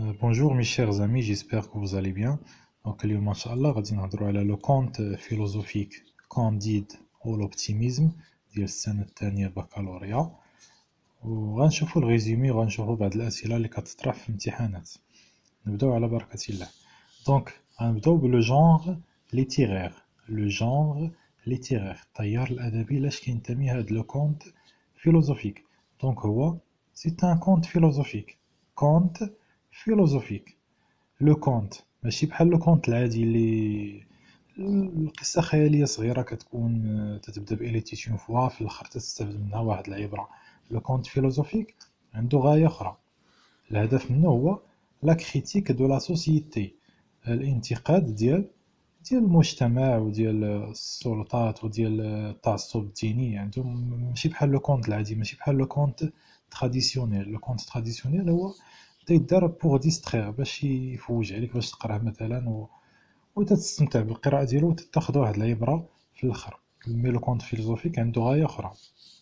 Bonjour mes chers amis, j'espère que vous allez bien. Donc, اليوم إن شاء الله غادي نهضروا على لو كونت فيلوزوفيك كانديد أو l'optimisme ديال السنة الثانية بكالوريا، وغنشوفوا الريزومي وغنشوفوا بعض الأسئلة اللي كتطرح في الامتحانات. نبداو على بركة الله. دونك غنبداو بلو جونغ ليتيرير. لو جونغ ليتيرير، التيار الأدبي لاش كينتمي هاد لو كونت فيلوزوفيك. دونك هو سي ان كونت فيلوزوفيك، كونت فيلوزوفيك. لو كونت ماشي بحال لو كونت العادي اللي القصة خيالية صغيرة كتكون تتبدا بإلي تيت اون فوا في الآخر تستافد منها واحد العبرة. لو كونت فيلوزوفيك عنده غاية أخرى، الهدف منه هو لا كريتيك دو لا سوسيتي، الانتقاد ديال المجتمع وديال السلطات وديال التعصب الديني. عندهم ماشي بحال لو كونت العادي، ماشي بحال لو كونت تراديسيونيل. لو كونت تراديسيونيل هو تيدار بوغ ديستريغ، باش يفوج عليك باش تقراه مثلا وتستمتع بالقراءة ديالو وتاخد واحد العبرة في الاخر. مي لو كونت فيلوزوفيك عنده غاية أخرى،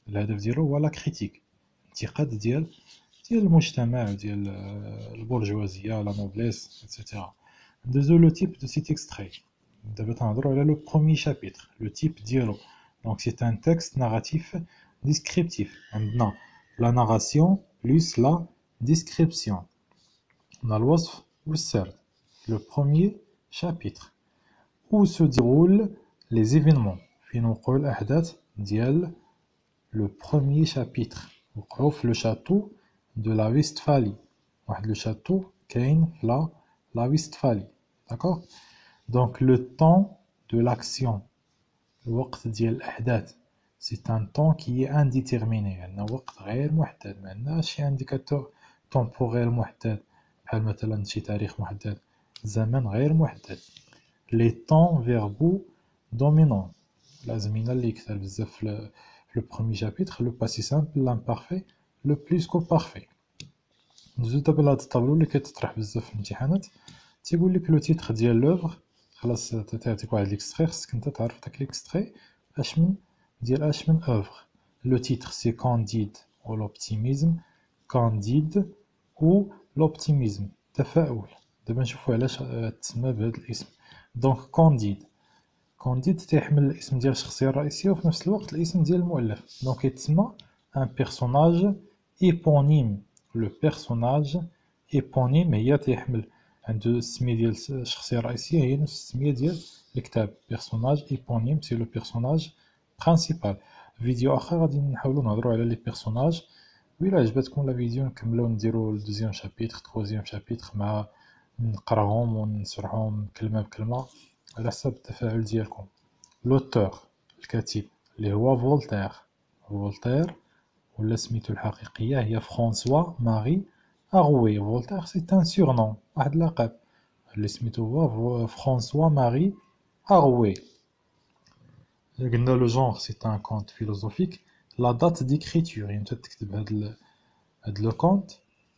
الهدف ديالو هو لا كريتيك، انتقاد ديال المجتمع ديال البورجوازية لا نوبليس اكسيتيرا. ندوزو لو تيب دو سيت اكستري. دابا تنهضرو على لو بروميي شابيتر، لو تيب ديالو. دونك سي ان تكست ناراتيف ديسكريبتيف. عندنا لا ناراسيون بلوس لا ديسكريبسيون، on a الوصف والسرد. Le premier chapitre où se déroulent les événements، فين وقعوا الأحداث ديال le premier chapitre. وقعوا في لو شاتو de la Westphalie، واحد لو شاتو كاين في la Westphalie. D'accord. Donc le temps de l'action، الوقت ديال الأحداث، c'est un temps qui est indéterminé. عندنا وقت غير محدد، ما عندناش شي انديكاتور temporel محدد بحال مثلا شي تاريخ محدد، زمن غير محدد. les temps verbaux dominants، الأزمنة اللي كثر بزاف في le premier chapitre، le passé simple، l'imparfait، le plus qu'au parfait. ندوزو دابا لهاد الطابلو اللي كيتطرح بزاف في الامتحانات. تيقول لك لو تيتر ديال لوفغ، خلاص تعطيك واحد ليكستري، خصك انت تعرف داك ليكستري اش من ديال اش من اوفغ. لو تيتر سي كانديد او لوبتيميزم، كانديد او لوبتيميزم، تفاؤل. دابا نشوفو علاش تسمى بهذا الاسم. دونك كانديد، كانديد تيحمل الاسم ديال الشخصيه الرئيسيه وفي نفس الوقت الاسم ديال المؤلف، دونك يتسمى ان بيرسوناج ايبونيم. لو بيرسوناج ايبونيم هي تيحمل عنده السميه ديال الشخصيه الرئيسيه هي نفس السميه ديال الكتاب. بيرسوناج ايبونيم سي لو بيرسوناج برينسيبال. فيديو اخر غادي نحاولوا نهضروا على لي بيرسوناج، وإلا عجبتكم لا فيديو نكملو نديرو الدوزيام شابيتر تروازيام شابيتر مع نقراهم ونشرحهم كلمه بكلمه على حسب التفاعل ديالكم. لوتور، الكاتب اللي هو فولتير. فولتير ولا سميتو الحقيقيه هي فرانسوا ماري اغوي. فولتير سي ان سورنون، واحد اللقب اللي سميتو هو فرانسوا ماري اغوي. قلنا لو جونغ سي ان كونت فيلوزوفيك. لا دات ديكريتور، يعني تكتب هاد لو كونت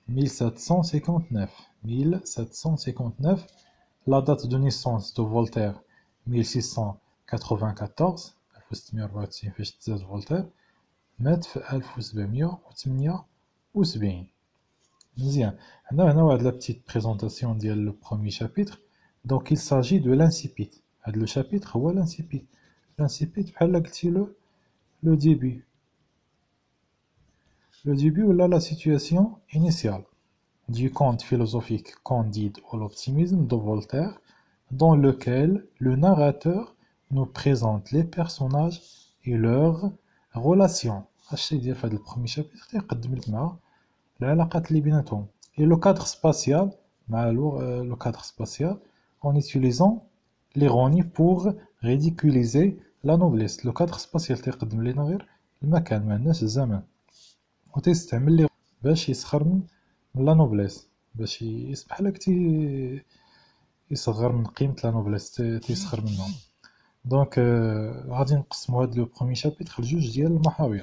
1759. 1759. La date de naissance de Voltaire 1694، 1694 فاش تزاد فولتير، مات في 1778. مزيان. عندنا هنا واحد لا بتيت بريزونطاسيون ديال لو بروميي شابيتر. دونك il s'agit de l'incipit. هاد لو شابيتر هو l'incipit. l'incipit بحال قلتي لو ديبي، le début ou la situation initiale du conte philosophique Candide ou l'optimisme de Voltaire, dans lequel le narrateur nous présente les personnages et leurs relations. الشيء ديال هذا البرومي شابيتر تيقدم لك مع العلاقات اللي بيناتهم. Et le cadre spatial مع le cadre spatial en utilisant l'ironie pour ridiculiser la noblesse. Le cadre spatial تيقدم لنا غير المكان، ما عندناش الزمن، وتيستعمل لي باش يسخر من لا نوبليس، باش يصبح لك يصغر من قيمة لا نوبليس، تيسخر منهم. دونك غادي نقسمو هاد لو بروميي شابيتر لجوج ديال المحاور.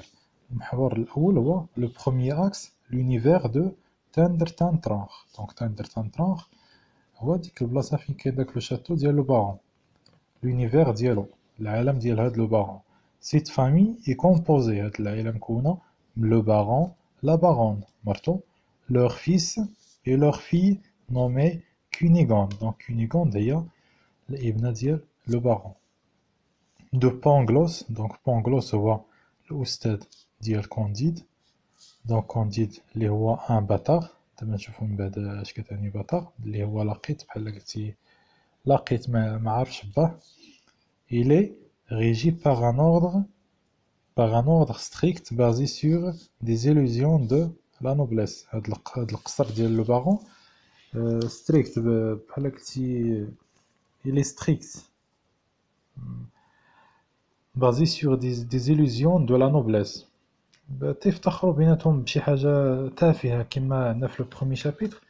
المحور الاول هو لو بروميي اكس، لونيفير دو تاندرتانترونغ. دونك تاندرتانترونغ هو ديك البلاصه فين كاين داك لو شاتو ديال لو بارون، لونيفير ديالو، العالم ديال هاد لو بارون. سيت فامي اي كومبوزي، هاد العائله مكونه من لو بارون، la baronne, مرتو, leur fils et leur fille nommé Cunégonde. Donc Cunégonde هي الابنة ديال لو بارون. De Pangloss, donc Pangloss هو الأستاذ ديال كونديد. دونك كونديد اللي هو ان باتار، دابا نشوفو من بعد اش كتعني باتار، اللي هو لقيط بحال قلتي لقيط ما عارفش باه. Il est régi par un ordre strict basé sur des illusions de la noblesse. هاد القصر ديال لو بارون strict بحال قلتي il est strict basé sur des illusions de la noblesse. تيفتخروا بيناتهم بشي حاجة تافهة كما عندنا في لو برومي شابيتر.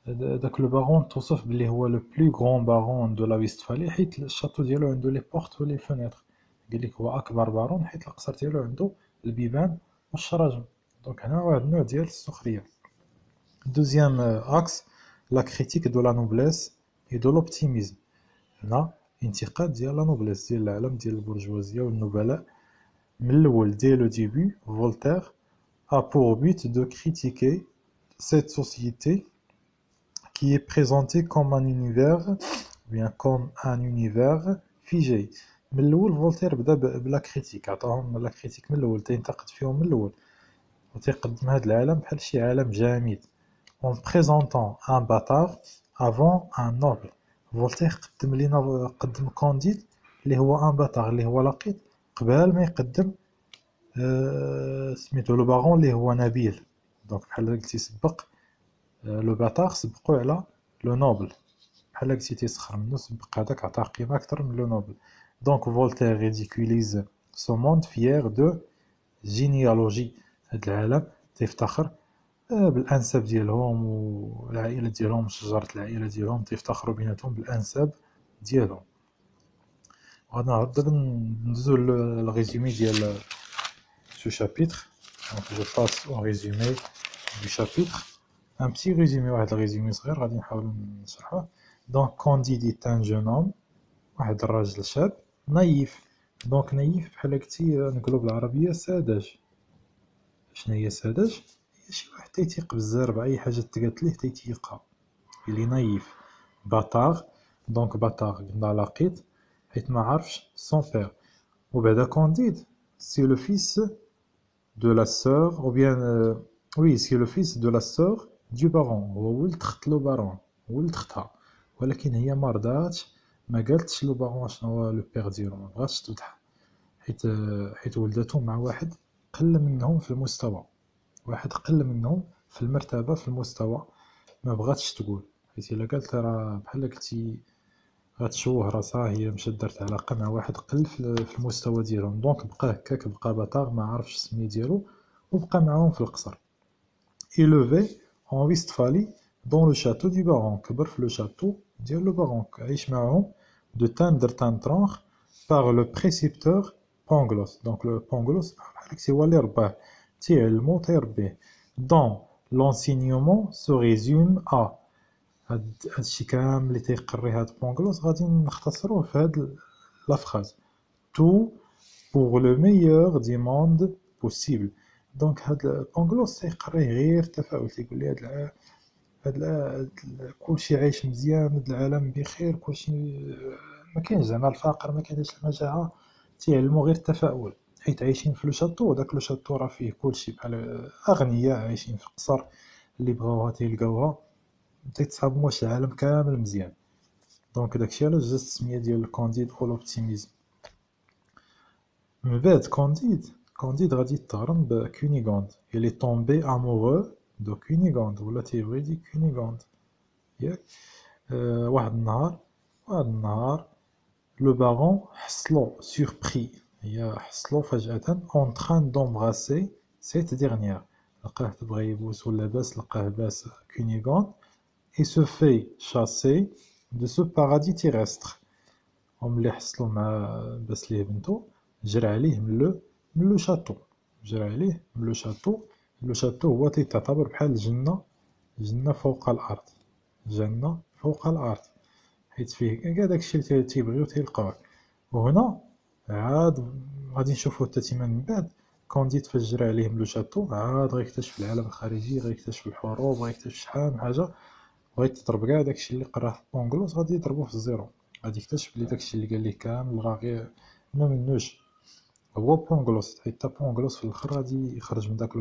داك لو بارون توصف بلي هو لو بلو غران بارون دو لا ويستفالي حيت الشاطو ديالو عنده لي بورت و لي فونيتر. قالك هو أكبر بارون حيت القصر ديالو عنده البيبان والشراجم. دونك هنا واحد النوع ديال السخرية. دوزيام اكس لا كريتيك دو لا نوبليس اي دو لوبتيميزم. هنا انتقاد ديال لا نوبليس ديال العالم ديال البرجوازية والنبلاء. من الأول dès le début Voltaire a pour but de critiquer cette société qui est présentée comme un univers, bien comme un univers figé. من الأول فولتير بدا بلا كريتيك، عطاهم لا كريتيك من الأول، تينتقد فيهم من الأول وتيقدم هذا العالم بحال شي عالم جامد. en présentant un bâtard avant un noble. فولتير قدم كونديد اللي هو ان باتار اللي هو لقيط قبل ما يقدم سميتو لو بارون اللي هو نبيل. دونك بحال قلتي سبق لو باتار سبقو على لو نوبل، بحال قلتي تيسخر منو سبق هذاك عطاه قيمة أكثر من لو نوبل. دونك فولتير ريديكوليز سو موند فيير دو جينيالوجي. هاد العالم تيفتخر بالأنساب ديالهم والعائلة ديالهم، شجرة العائلة ديالهم تيفتخروا بيناتهم بالأنساب ديالهم. غادي نعرض دابا ندوزو للريزومي ديال ce chapitre. Donc je passe au résumé du chapitre. Un petit résumé, واحد الريزومي صغير غادي نحاول نشرحه. Donc Candide est un jeune homme، واحد الراجل شاب نايف. دونك نايف بحال قلتي نقولو بالعربية ساذج. شنو هي ساذج؟ هي شي واحد تيتيق بالزربة، أي حاجة تقالت ليه تيتيقها. إلي نايف. باتاغ، دونك باتاغ قلنا لقيط حيت ما عرفش سون بير. وبعدا كونديد سي لو فيس de la sœur, ou bien oui, c'est le fils de la sœur du baron. هو ولد خت لو بارون، ولد ختها، ولكن هي ما رضاتش، ما قالتش لو بارون شنو هو لو بير ديالو، ما بغاتش توضح حيت ولداتو مع واحد قل منهم في المستوى، واحد قل منهم في المرتبة في المستوى، ما بغاتش تقول حيت الا قالت راه بحال قلتي غتشوه راسها، هي مشات دارت علاقة مع واحد قل في المستوى ديالهم. دونك بقى هكاك، بقى بطاغ ما عرفش السمية ديالو وبقى معاهم في القصر. élevé en Westphalie dans le château du baron. كبر في لو شاتو ديال لو بارون، عايش معاهم de Tandrtantranch par le précepteur Pangloss. دونك لو بانغلوس بحال هكا هو اللي رباه، تيعلمو تيربيه. dans l'enseignement se résume à هادشي كامل اللي تيقري هاد بونغلوس غادي نختصروه في هاد لافراز tout pour le meilleur du monde possible. دونك هاد بونغلوس تيقريه غير التفاؤل، تيقول لي كلشي عايش مزيان، هاد العالم بخير، كلشي ما كاينش زعما الفقر، ما كاينش المجاعة، تيعلمو غير التفاؤل حيت عايشين في لو شاتو. داك لو شاتو راه فيه كلشي، بحال أغنياء عايشين في قصر، اللي بغاوها تيلقاوها، تيتصاوبوا واش العالم كامل مزيان. دونك داكشي علاش جات السمية ديال كونديد او لوبتيميزم. من بعد كونديد غادي يتغرم بكونيغوند. il est tombé amoureux de كونيغوند، ولا تيبغي ديك كونيغوند ياك. واحد النهار لو بارون حصلو سوربري، هي حصلو فجأة en train d'embrasser cette dernière، لقاه تبغى يبوس ولا باس، لقاه باس كونيغوند et se fait chasser de ce paradis terrestre. وملي حصلو مع باس ليه بنتو، جرى عليه من لو شاتو، جرى عليه من لو شاتو. لو شاتو هو تيتعتبر بحال جنة فوق الأرض، جنة فوق الأرض، حيت فيه كاع داكشي اللي تيبغيو تيلقاوه. وهنا عاد غادي نشوفو حتى تيما من بعد كونديد فاش جرى عليه من لو شاتو، عاد غيكتشف العالم الخارجي، غيكتشف الحروب، غيكتشف شحال من حاجة، بغيت تضرب كاع داكشي اللي قراه في بونغلوس غادي يضربوه في الزيرو، غادي يكتشف بلي داكشي اللي قال ليه كامل راه غير ما منوش. هو بونغلوس حيت تا بونغلوس في الاخر غادي يخرج من داك